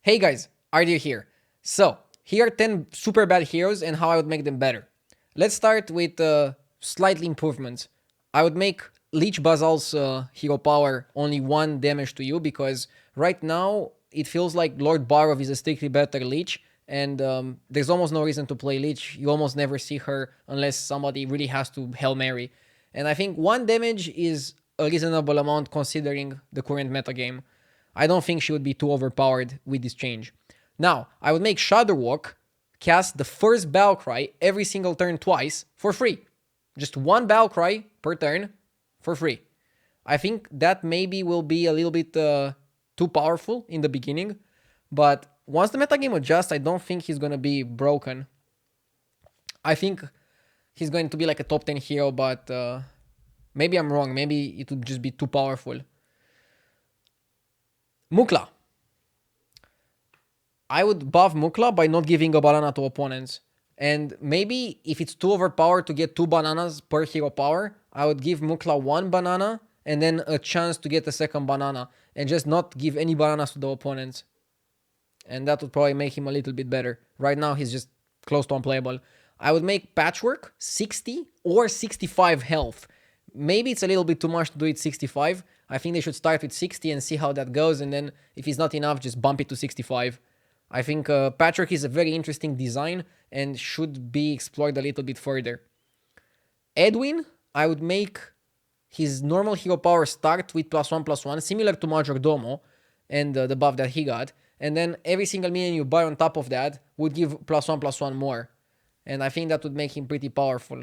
Hey guys, Ardir here. So, here are 10 super bad heroes and how I would make them better. Let's start with slightly improvements. I would make Lich Baz'hial's hero power only 1 damage to you because right now it feels like Lord Barov is a strictly better Lich and there's almost no reason to play Lich. You almost never see her unless somebody really has to Hail Mary. And I think 1 damage is a reasonable amount considering the current meta game. I don't think she would be too overpowered with this change. Now, I would make Shadow Walk cast the first Battle Cry every single turn twice for free. Just 1 Battle Cry per turn for free. I think that maybe will be a little bit too powerful in the beginning, but once the metagame adjusts, I don't think he's going to be broken. I think he's going to be like a top 10 hero, but maybe I'm wrong. Maybe it would just be too powerful. Mukla. I would buff Mukla by not giving a banana to opponents. And maybe if it's too overpowered to get 2 bananas per hero power, I would give Mukla 1 banana and then a chance to get a second banana and just not give any bananas to the opponents. And that would probably make him a little bit better. Right now, he's just close to unplayable. I would make Patchwerk 60 or 65 health. Maybe it's a little bit too much to do it 65. I think they should start with 60 and see how that goes. And then if it's not enough, just bump it to 65. I think Patchwerk is a very interesting design and should be explored a little bit further. Edwin, I would make his normal hero power start with +1/+1, similar to Majordomo and the buff that he got. And then every single minion you buy on top of that would give +1/+1 more. And I think that would make him pretty powerful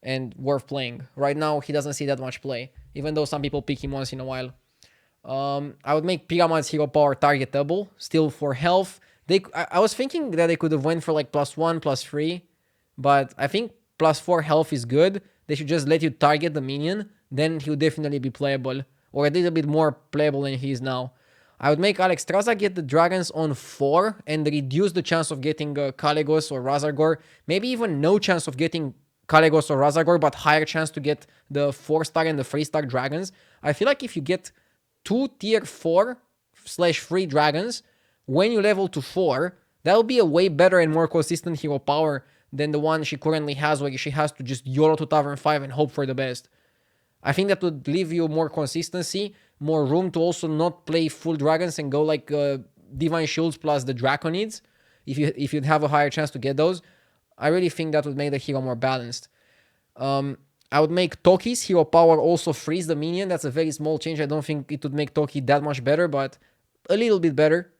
and worth playing. Right now, he doesn't see that much play, even though some people pick him once in a while. I would make Pygma's hero power targetable, still for health. I was thinking that they could have went for like +1, +3, but I think +4 health is good. They should just let you target the minion, then he would definitely be playable, or a little bit more playable than he is now. I would make Alexstrasza get the dragons on 4 and reduce the chance of getting Kalegos or Razagor. Maybe even no chance of getting Kalegos or Razagor, but higher chance to get the 4-star and the 3-star dragons. I feel like if you get 2 tier 4/3 dragons, when you level to 4, that'll be a way better and more consistent hero power than the one she currently has, where she has to just YOLO to Tavern 5 and hope for the best. I think that would leave you more consistency, more room to also not play full dragons and go like Divine Shields plus the Draconids, if you'd have a higher chance to get those. I really think that would make the hero more balanced. I would make Toki's hero power also freeze the minion. That's a very small change. I don't think it would make Toki that much better, but a little bit better.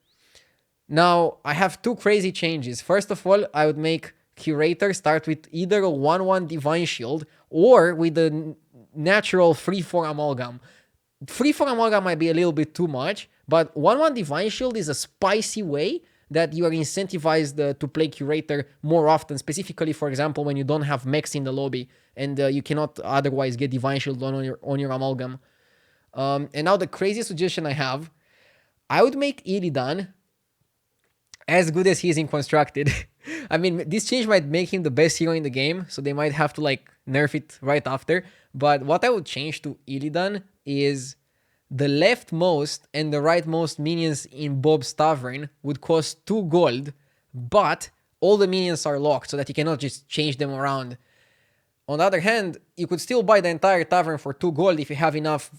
Now, I have 2 crazy changes. First of all, I would make Curator start with either a 1/1 Divine Shield or with a natural 3/4 Amalgam. 3/4 Amalgam might be a little bit too much, but 1/1 Divine Shield is a spicy way that you are incentivized to play Curator more often, specifically, for example, when you don't have mechs in the lobby and you cannot otherwise get Divine Shield on your Amalgam. And now the craziest suggestion I have, I would make Illidan as good as he is in Constructed. I mean, this change might make him the best hero in the game, so they might have to like nerf it right after. But what I would change to Illidan is the leftmost and the rightmost minions in Bob's Tavern would cost 2 gold, but all the minions are locked so that you cannot just change them around. On the other hand, you could still buy the entire tavern for 2 gold if you have enough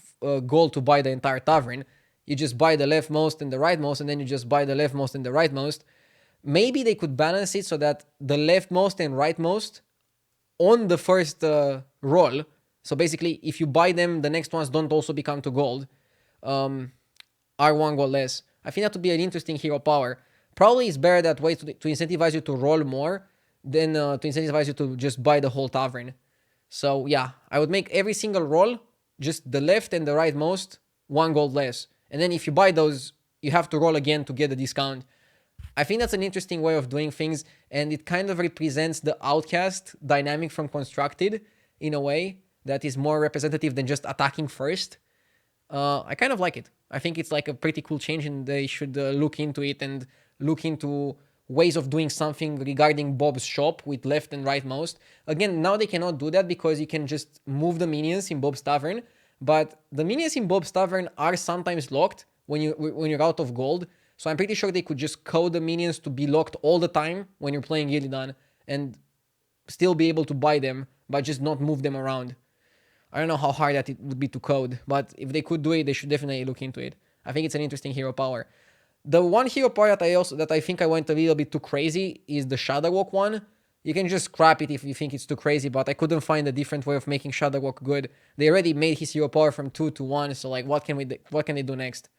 gold to buy the entire tavern. You just buy the leftmost and the rightmost, and then you just buy the leftmost and the rightmost. Maybe they could balance it so that the leftmost and rightmost on the first roll, so basically if you buy them, the next ones don't also become 2 gold, are 1 gold less. I think that would be an interesting hero power. Probably it's better that way to incentivize you to roll more than to incentivize you to just buy the whole tavern. So yeah, I would make every single roll, just the left and the rightmost, 1 gold less. And then if you buy those, you have to roll again to get the discount. I think that's an interesting way of doing things, and it kind of represents the outcast dynamic from Constructed in a way that is more representative than just attacking first. I kind of like it. I think it's like a pretty cool change, and they should look into it and look into ways of doing something regarding Bob's shop with left and rightmost. Again, now they cannot do that because you can just move the minions in Bob's Tavern, but the minions in Bob's Tavern are sometimes locked when you're out of gold. So I'm pretty sure they could just code the minions to be locked all the time when you're playing Illidan and still be able to buy them, but just not move them around. I don't know how hard that it would be to code, but if they could do it, they should definitely look into it. I think it's an interesting hero power. The one hero power that I think I went a little bit too crazy is the Shadow Walk one. You can just scrap it if you think it's too crazy, but I couldn't find a different way of making Shadow Walk good. They already made his hero power from 2 to 1, so like what can they do next?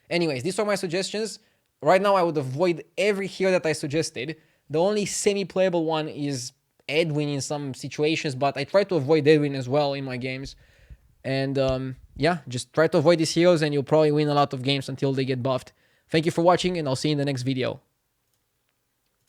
Anyways, these are my suggestions. Right now I would avoid every hero that I suggested. The only semi-playable one is Edwin in some situations, but I try to avoid Edwin as well in my games. And yeah, just try to avoid these heroes and you'll probably win a lot of games until they get buffed. Thank you for watching, and I'll see you in the next video.